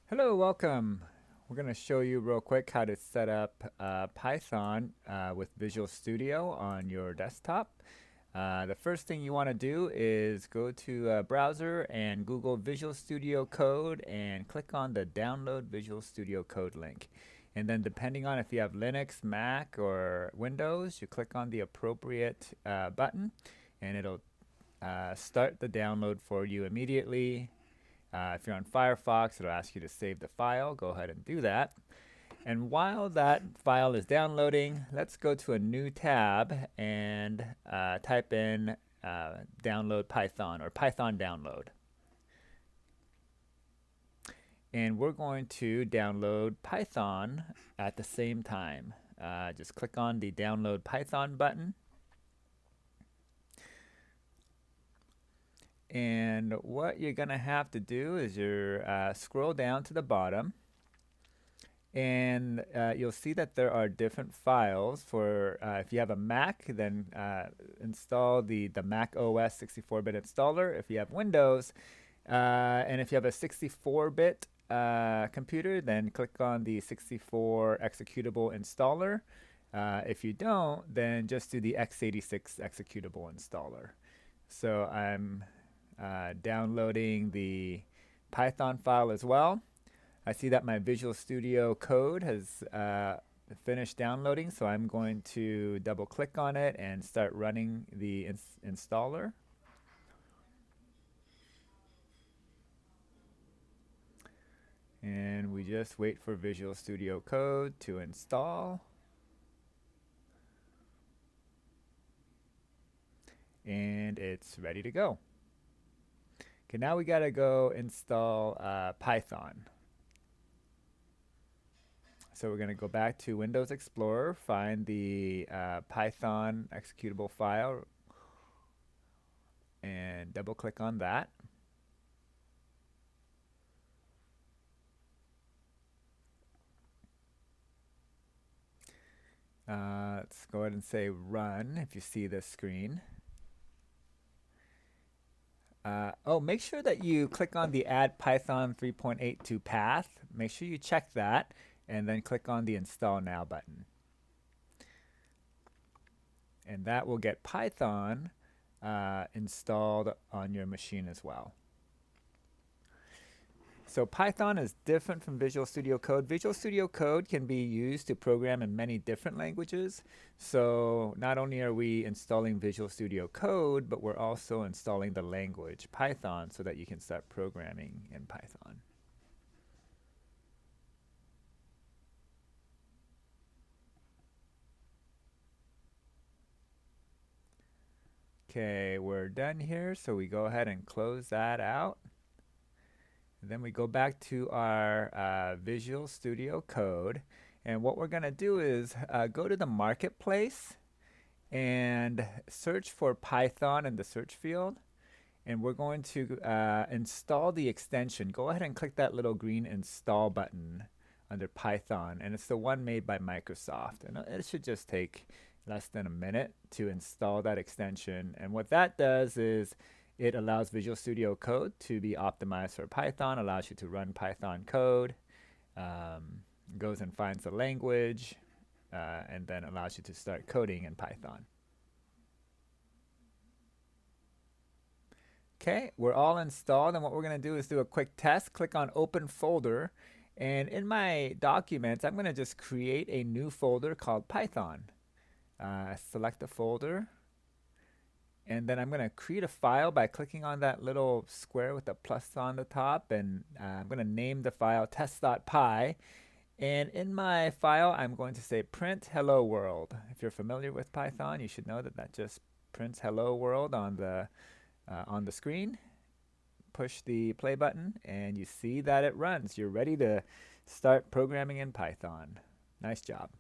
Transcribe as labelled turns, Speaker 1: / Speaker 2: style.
Speaker 1: Hello, welcome. We're going to show you real quick how to set up Python with Visual Studio on your desktop. The first thing you want to do is go to a browser and Google Visual Studio Code and click on the Download Visual Studio Code link. And then depending on if you have Linux, Mac, or Windows, you click on the appropriate button and it'll start the download for you immediately. If you're on Firefox, it'll ask you to save the file. Go ahead and do that. And while that file is downloading, let's go to a new tab and type in download Python or Python download. And we're going to download Python at the same time. Just click on the download Python button. And what you're going to have to do is scroll down to the bottom. And you'll see that there are different files for if you have a Mac, then install the Mac OS 64-bit installer. If you have Windows, and if you have a 64-bit computer, then click on the 64 executable installer. If you don't, then just do the x86 executable installer. So I'm downloading the Python file as well. I see that my Visual Studio Code has finished downloading, so I'm going to double click on it and start running the installer. And we just wait for Visual Studio Code to install. And it's ready to go. Okay, now we gotta go install Python. So we're going to go back to Windows Explorer, find the Python executable file, and double click on that. Let's go ahead and say run if you see this screen. Make sure that you click on the Add Python 3.82 path. Make sure you check that and then click on the Install Now button. And that will get Python installed on your machine as well. So Python is different from Visual Studio Code. Visual Studio Code can be used to program in many different languages. So not only are we installing Visual Studio Code, but we're also installing the language Python so that you can start programming in Python. Okay, we're done here, so we go ahead and close that out. And then we go back to our Visual Studio Code. And what we're going to do is go to the marketplace and search for Python in the search field. And we're going to install the extension. Go ahead and click that little green install button under Python. And it's the one made by Microsoft. And it should just take less than a minute to install that extension. And what that does is it allows Visual Studio Code to be optimized for Python, allows you to run Python code, goes and finds the language, and then allows you to start coding in Python. Okay, we're all installed, and what we're going to do is do a quick test. Click on Open Folder, and in my documents, I'm going to just create a new folder called Python. Select the folder, and then I'm going to create a file by clicking on that little square with the plus on the top, and I'm going to name the file test.py. And in my file, I'm going to say print hello world. If you're familiar with Python, you should know that that just prints hello world on the screen. Push the play button, and you see that it runs. You're ready to start programming in Python. Nice job.